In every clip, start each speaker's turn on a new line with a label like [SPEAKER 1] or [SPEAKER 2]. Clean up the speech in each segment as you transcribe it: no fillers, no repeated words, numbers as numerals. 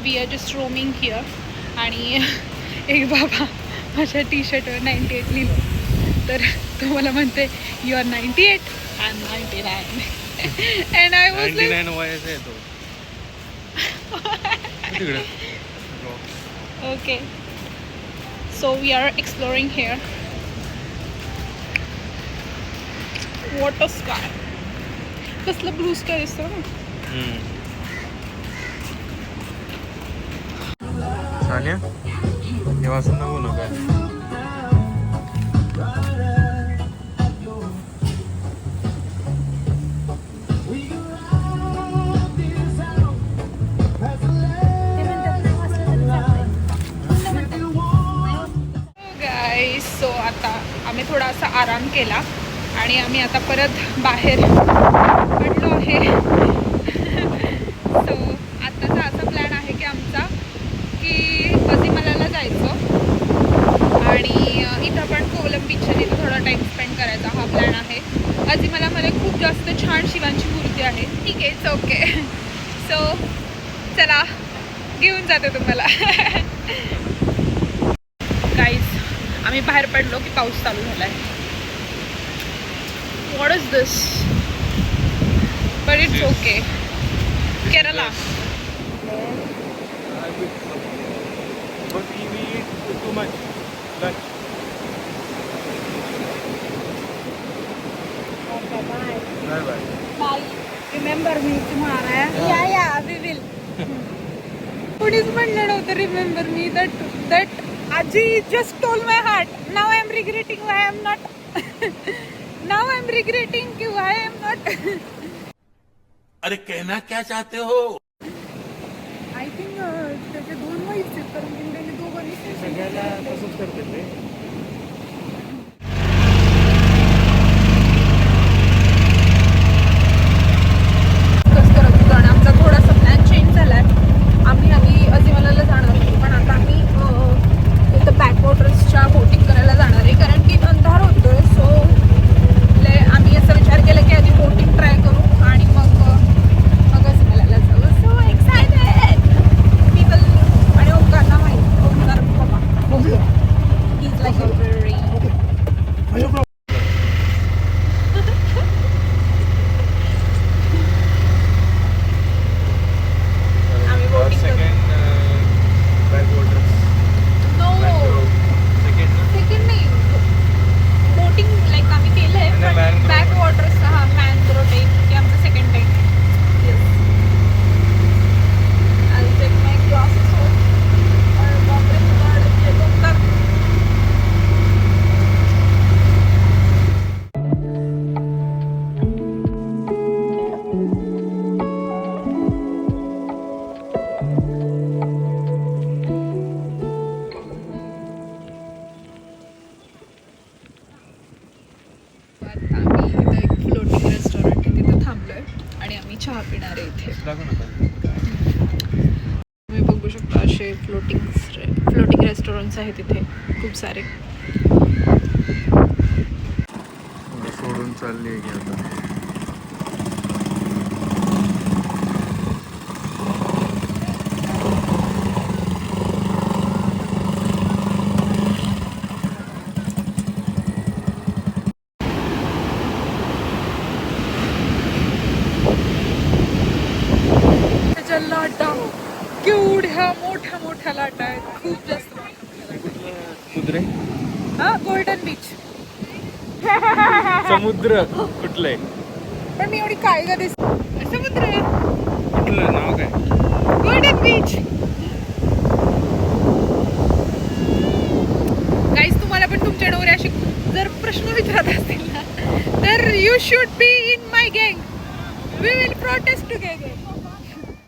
[SPEAKER 1] We are just roaming here. आणि एक बाबा माझ्या टी शर्टवर 98 लिहिलं, तर तो मला म्हणते you are 98 I am 99 and I was like
[SPEAKER 2] 99 वयाचा आहे तो.
[SPEAKER 1] Okay. So we are exploring here. Water sky, कसलं ब्लू स्काय दिसतं ना.
[SPEAKER 2] सानिया हे वाचून नको नका.
[SPEAKER 1] गाईस, सो आता आम्ही थोडासा आराम केला आणि आम्ही आता परत बाहेर पडलो आहे. सो आत्ताचा असा प्लॅन आहे की आमचा की अजिमलाला जायचं आणि इथं पण कोवलम बीच आहे, तिथं थोडा टाईम स्पेंड करायचा हा प्लॅन आहे. अजिमलामध्ये खूप जास्त छान शिवांची मूर्ती आहे. ठीक आहे, इट्स ओके. सो चला घेऊन जाते तुम्हाला. गाईज, आम्ही बाहेर पडलो की पाऊस चालू झाला आहे. What is this? But it's okay. Kerala.
[SPEAKER 2] Too much lunch.
[SPEAKER 3] Okay, bye.
[SPEAKER 2] Bye bye.
[SPEAKER 3] Bye. Remember me tomorrow. Yeah, we will.
[SPEAKER 1] कोणीच म्हणलं नव्हतं रिमेंबर मी. दॅट आजी just told my heart. Now I am regretting why I am not. Now I am regretting की why I am not.
[SPEAKER 4] अरे कहना क्या चाहते हो?
[SPEAKER 1] आय थिंक त्याचे 2 वाईफ आहेत, कारण की त्यांनी दोघांनी
[SPEAKER 2] सगळ्याला तसंच करते ते.
[SPEAKER 1] आमचा थोडासा प्लॅन चेंज झालाय. आम्ही अजिमलाला जाणार होतो, पण आता आम्ही इथं बॅकवॉटर्सच्या बोटिंग करायला जाणार आहे, कारण की अंधार होतोय. सो आम्ही असा विचार केला की आधी बोटिंग ट्राय करू आणि मग अजिमलाला जाऊ. So excited people. आणि ओंकारला माहिती, ओंकार बाबा इज लाईक अ व्हेरी चहा पिणार आहे इथे. तुम्ही बघू शकता असे फ्लोटिंग रेस्टॉरंट्स आहेत इथे खूप सारे.
[SPEAKER 2] सोडून चालली आहे की आता.
[SPEAKER 1] लाटा केवढ्या मोठ्या लाटा आहेत, खूप जास्त.
[SPEAKER 2] समुद्र
[SPEAKER 1] हा, गोल्डन बीच.
[SPEAKER 2] समुद्र कुठलं आहे?
[SPEAKER 1] पण मी एवढी काळी का दिसते? समुद्र आहे.
[SPEAKER 2] कुठलं नाव काय?
[SPEAKER 1] Golden beach. गाईज, तुम्हाला पण तुमच्या नवऱ्याशी जर प्रश्न विचारत असतील ना, तर you should be in my गँग. We will protest together.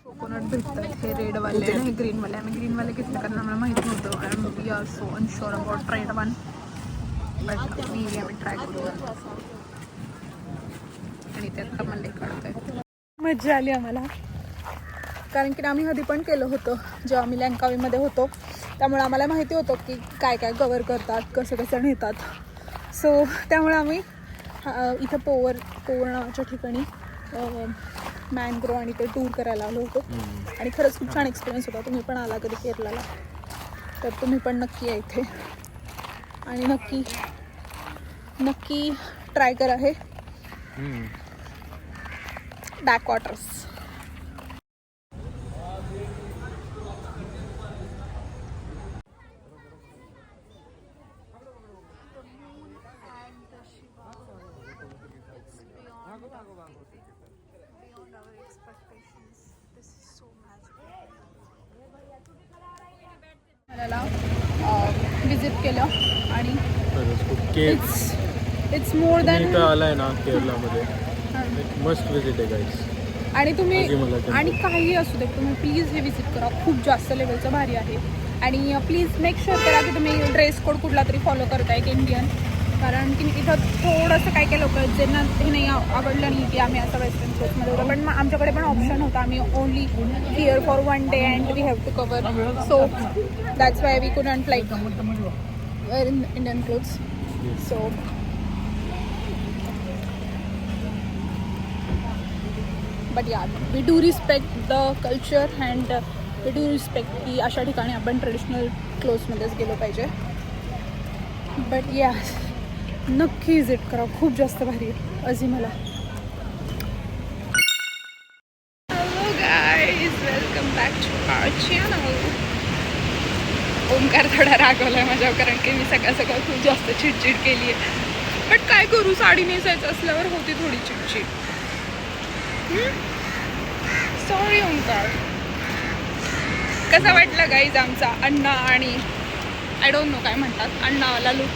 [SPEAKER 1] Coconut भेटतात हे रेडवाले आणि हे ग्रीनवाले. आम्ही ग्रीनवाले घेतले कारण आम्हाला माहिती नव्हतं. And we are so unsure about red one, but आम्ही ट्राय करू. आणि त्यात आम्हाला काढतोय. मजा आली आम्हाला, कारण की आम्ही आधी पण केलं होतं जेव्हा आम्ही लँकावीमध्ये होतो. त्यामुळे आम्हाला माहिती होतं की काय काय कवर करतात, कसं नेतात. सो त्यामुळे आम्ही इथं पोवर नावाच्या ठिकाणी मॅनग्रोव्ह आणि ते टूर करायला आलो होतो आणि खरंच खूप छान एक्सपिरियन्स होता. तुम्ही पण आला कधी केरलाला तर तुम्ही पण नक्की या इथे आणि नक्की ट्राय करा हे बॅकवॉटर्स. विजिट केलं आणि इट्स मोर दॅन
[SPEAKER 2] इथं आलाय ना केरलामध्ये मस्ट विजिट आहे गाईस.
[SPEAKER 1] आणि तुम्ही
[SPEAKER 2] आजीमला
[SPEAKER 1] आणि काही असू दे तुम्ही प्लीज हे विजिट करा. खूप जास्त लेवलचं भारी आहे आणि प्लीज मेक शुअर करा की तुम्ही ड्रेस कोड कुठला तरी फॉलो करताय एक इंडियन. कारण की इथं थोडंसं काही काही लोक आहेत ज्यांना हे नाही आवडलं नाही की आम्ही असं वेस्टर्न क्लोथमध्ये होतो. पण आमच्याकडे पण ऑप्शन होता. आम्ही only here for 1 day and we have to cover so that's why we couldn't like wear in Indian clothes. So but yeah we do respect the culture and we do respect की अशा ठिकाणी आपण traditional क्लोथ्समध्येच गेलो पाहिजे. But या नक्की visit करा. खूप जास्त भारी आहे अजिमला. Hello guys, welcome back to our channel. Omkar थोडा रागवलाय माझ्यावर कारण की मी सकाळ खूप जास्त चिडचिड केली आहे. बट काय करू, साडी नेसायचं असल्यावर होती थोडी चिडचिड. सॉरी ओमकार. कसा वाटला गाईज आमचा अण्णा आणि आय डोंट नो काय म्हणतात अण्णावाला look.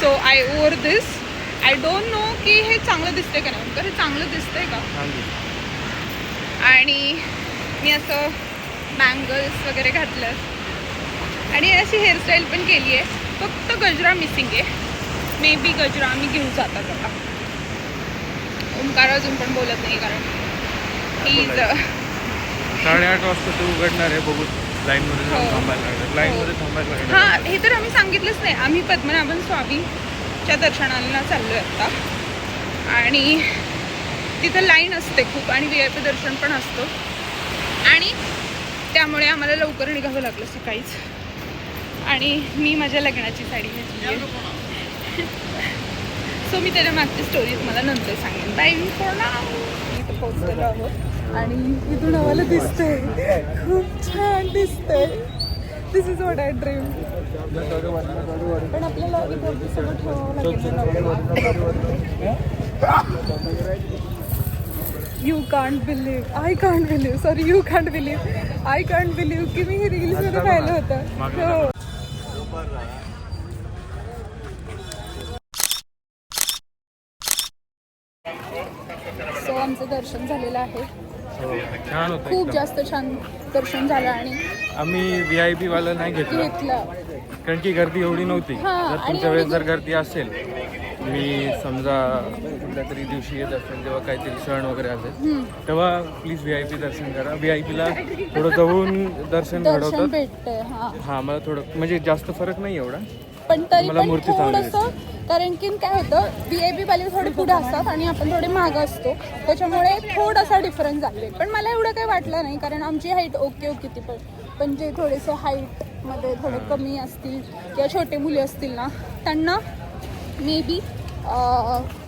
[SPEAKER 1] So I over this. I don't know की हे चांगलं दिसतंय का नाही. हे चांगलं दिसतंय का. आणि मी असं बँगल्स वगैरे घातलं आणि अशी हेअरस्टाईल पण केली आहे. फक्त गजरा मिसिंग आहे. मे बी गजरा आम्ही घेऊन जातात आता. ओमकार अजून पण बोलत नाही कारण प्लीज
[SPEAKER 2] 8:30 वाजता ते उघडणार आहे. बघू लाईनमध्ये जाऊन थांबायला लागणार. लाईनमध्ये थांबायला लागणार.
[SPEAKER 1] हां, हे तर आम्ही सांगितलंच नाही. आम्ही पद्मनाभन स्वामीच्या दर्शनाला चाललो आहे आता आणि तिथं लाईन असते खूप आणि VIP दर्शन पण असतो आणि त्यामुळे आम्हाला लवकर निघावं लागलं सकाळीच. आणि मी माझ्या लग्नाची साडी घेतली आहे. सो मी त्याच्या मागची स्टोरी तुम्हाला नंतर सांगेन. Bye for now. इथं पोहोचलेलो आहोत आणि इथून आम्हाला दिसतंय खूप छान दिसतंय. दिस इज वॉट आय ड्रीम. पण आपल्याला इथं सगळं ठेवावं लागेल. You can't believe, I can't believe, sorry you can't believe, I can't believe की मी हे रील्समध्ये पाहिलं होतं. हो. सो आमचं दर्शन झालेलं आहे.
[SPEAKER 2] छान होतं.
[SPEAKER 1] खूप जास्त छान दर्शन झालं आणि
[SPEAKER 2] आम्ही VIP वाला नाही घेतलं कारण की गर्दी एवढी नव्हती.
[SPEAKER 1] हां,
[SPEAKER 2] जर तुमच्या वेळेस जर गर्दी असेल, मी समजा कुठल्या तरी दिवशी येत असेल जेव्हा काहीतरी सण वगैरे असेल तेव्हा प्लीज VIP दर्शन करा. VIPला थोडं जवळून दर्शन घडवतात.
[SPEAKER 1] भेटतंय.
[SPEAKER 2] हां, मला थोडं म्हणजे जास्त फरक नाही एवढा.
[SPEAKER 1] पण तरी
[SPEAKER 2] मला
[SPEAKER 1] पण
[SPEAKER 2] मूर्ती चांगली
[SPEAKER 1] थोडंसं कारण की काय होतं VIP वाले थोडे पुढे असतात आणि आपण थोडे मागं असतो त्याच्यामुळे थोडासा डिफरन्स झाले. पण मला एवढं काही वाटलं नाही कारण आमची हाईट ओके किती पण जे थोडेसे हाईटमध्ये थोडे कमी असतील किंवा छोटे मुले असतील ना त्यांना मे बी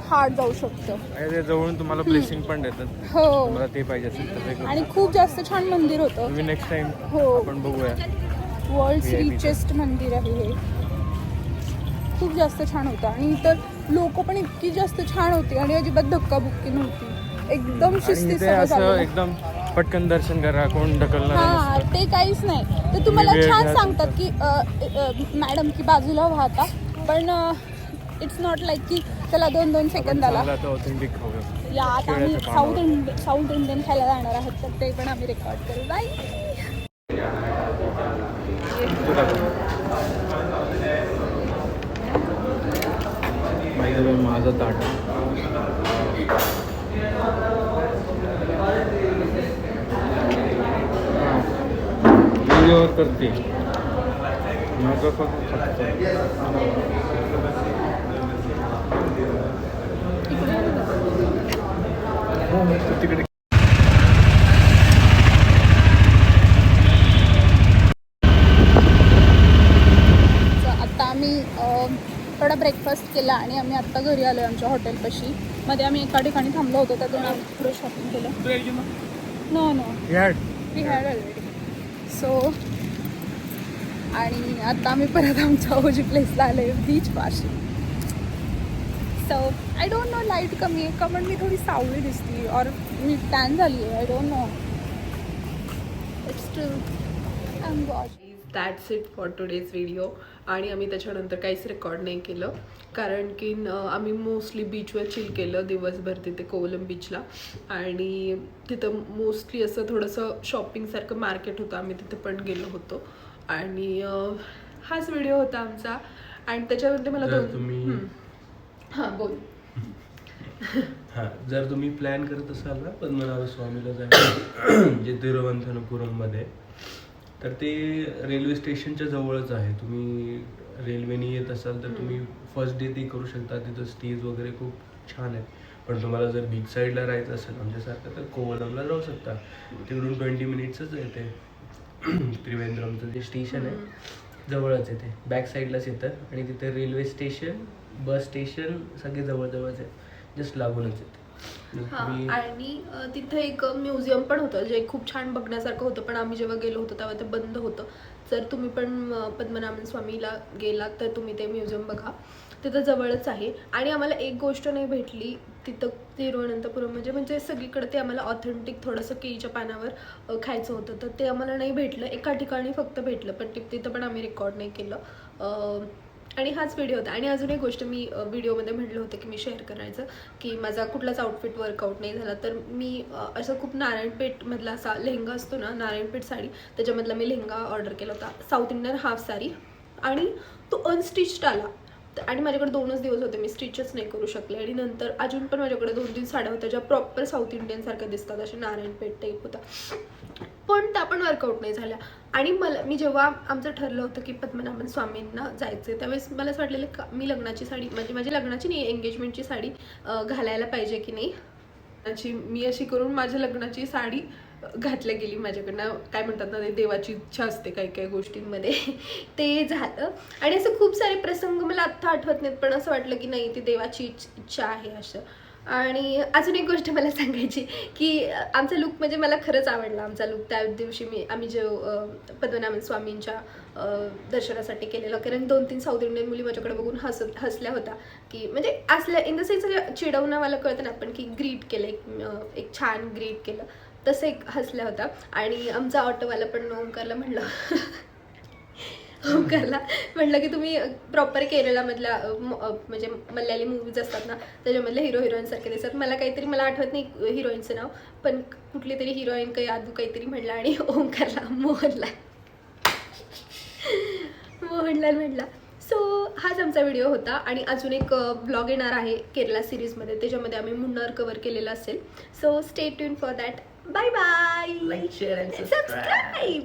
[SPEAKER 1] हार्ड जाऊ शकतं.
[SPEAKER 2] जवळून तुम्हाला ब्लेसिंग पण देतात.
[SPEAKER 1] हो,
[SPEAKER 2] मला ते पाहिजे असेल तर
[SPEAKER 1] आणि खूप जास्त छान मंदिर होतं.
[SPEAKER 2] तुम्ही नेक्स्ट टाइम
[SPEAKER 1] हो,
[SPEAKER 2] आपण बघूया.
[SPEAKER 1] वर्ल्ड रिचेस्ट मंदिर आहे हे. खूप जास्त छान होतं आणि इतर लोक पण इतकी जास्त छान होती आणि अजिबात धक्काबुक्की नव्हती. एकदम शिस्तीसह
[SPEAKER 2] एकदम पटकन दर्शन करा, कोण ढकलणार
[SPEAKER 1] हां, ते काहीच नाही. तर तुम्हाला छान सांगतात की मॅडम की बाजूला वाहता पण इट्स नॉट लाईक की चला 2-2 सेकंदाला.
[SPEAKER 2] ऑथेंटिक खाऊया.
[SPEAKER 1] या आता आम्ही साऊथ इंडियन खायला जाणार आहोत तर ते पण आम्ही रेकॉर्ड करू. बाय.
[SPEAKER 2] माझं ताट व्हिडिओवर करते. माझं फक्त तिकडे
[SPEAKER 1] आता आम्ही थोडा ब्रेकफास्ट केला आणि आम्ही आत्ता घरी आलो आहे आमच्या हॉटेलपाशी. मध्ये आम्ही एका ठिकाणी थांबलो होतो, त्यातून आम्ही पुढे शॉपिंग केलं. No we had already. So आणि आता आम्ही परत आमच्या ओजी प्लेसला आलो आहे, बीच पाशी. So I don't no light कमी आहे का, पण मी थोडी सावळी दिसते और मी टॅन झाली आहे. I don't know. It's true. I am god. That's it for today's video. आणि आम्ही त्याच्यानंतर काहीच रेकॉर्ड नाही केलं, कारण की आम्ही मोस्टली बीचवर चिल केलं दिवसभर तिथे कोवलम बीचला. आणि तिथं मोस्टली असं थोडंसं शॉपिंगसारखं मार्केट होतं, आम्ही तिथे पण गेलो होतो. आणि हाच व्हिडिओ होता आमचा. आणि त्याच्यामध्ये मला हां बोल.
[SPEAKER 5] हां, जर तुम्ही प्लॅन करत असाल ना पद्मनाभ स्वामीला जायचं जे तिरुवनंतपुरममध्ये, तर ते रेल्वे स्टेशनच्या जवळच आहे. तुम्ही रेल्वेने येत असाल तर तुम्ही फर्स्ट डे ते करू शकता. तिथं स्टेज वगैरे खूप छान आहेत. पण तुम्हाला जर बीच साईडला राहायचं असेल आमच्यासारखं तर कोवलमला जाऊ शकता. तिकडून 20 मिनिट्सच आहे ते त्रिवेंद्रमचं जे स्टेशन आहे जवळच आहे. ते बॅक साईडलाच येतं आणि तिथे रेल्वे स्टेशन, बस स्टेशन सगळे जवळजवळच आहेत, जस्ट लागूनच येते.
[SPEAKER 1] आणि तिथे एक म्युझियम पण होतं जे खूप छान बघण्यासारखं होतं, पण आम्ही जेव्हा गेलो होतो तेव्हा ते बंद होतं. जर तुम्ही पण पद्मनाभन स्वामीला गेलात तर तुम्ही ते म्युझियम बघा, तिथं जवळच आहे. आणि आम्हाला एक गोष्ट नाही भेटली तिथं तिरुवनंतपुरम म्हणजे सगळीकडे ते आम्हाला ऑथेंटिक थोडंसं केळीच्या पानावर खायचं होतं, तर ते आम्हाला नाही भेटलं. एका ठिकाणी फक्त भेटलं, पण तिथं पण आम्ही रेकॉर्ड नाही केलं. आणि हाच व्हिडिओ होता. आणि अजून एक गोष्ट मी व्हिडिओमध्ये म्हटलं होतं की मी शेअर करायचं की माझा कुठलाच आउटफिट वर्कआउट नाही झाला, तर मी असं खूप नारायणपेठमधला असा लेहंगा असतो ना, नारायणपेठ साडी, त्याच्यामधला मी लेहंगा ऑर्डर केला होता, साऊथ इंडियन हाफ साडी. आणि तो अनस्टिच्ड आला. आणि माझ्याकडे 2च दिवस होते, मी स्टिचच नाही करू शकले. आणि नंतर अजून पण माझ्याकडे 2-3 साड्या होत्या ज्या प्रॉपर साऊथ इंडियनसारख्या दिसतात, असे नारायणपेठ टाईप होता, पण त्या पण वर्कआउट नाही झाल्या. आणि मी जेव्हा आमचं ठरलं होतं की पद्मनाभन स्वामींना जायचं, त्यावेळेस मला असं वाटलेलं का मी लग्नाची साडी, म्हणजे माझी लग्नाची नाही, एंगेजमेंटची साडी घालायला पाहिजे की नाही. मी अशी करून माझ्या लग्नाची साडी घातल्या गेली माझ्याकडनं. काय म्हणतात ना, देवाची इच्छा असते काही काही गोष्टींमध्ये, ते झालं. आणि असं खूप सारे प्रसंग मला आत्ता आठवत नाहीत, पण असं वाटलं की नाही, ती देवाची इच्छा आहे असं. आणि अजून एक गोष्ट मला सांगायची की आमचा लुक म्हणजे मला खरंच आवडला आमचा लुक त्या दिवशी. आम्ही जे पद्मनाभन स्वामींच्या दर्शनासाठी केलेलं, कारण 2-3 साऊथ इंडियन मुली माझ्याकडे बघून हसल्या होत्या की, म्हणजे असल्या इन द सेन्स चिडवणं मला कळतं ना आपण, की ग्रीट केलं, एक छान ग्रीट केलं, तसं एक हसल्या होता. आणि आमचा ऑटोवाला पण ओंकारला म्हटलं की तुम्ही प्रॉपर केरळामधल्या म्हणजे मल्याळी मूवीज असतात ना, त्याच्यामधल्या हिरोईनसारखे दिसतात. मला आठवत नाही हिरोईनचं नाव, पण कुठली तरी हिरोईन काही आदू काहीतरी म्हटलं, आणि ओंकारला मोहनलाल म्हटला. सो हाच आमचा व्हिडिओ होता. आणि अजून एक ब्लॉग येणार आहे केरला सिरीजमध्ये, त्याच्यामध्ये आम्ही मुन्नार कव्हर केलेलं असेल. So stay tune for that. Bye bye.
[SPEAKER 5] Like, share and
[SPEAKER 1] subscribe.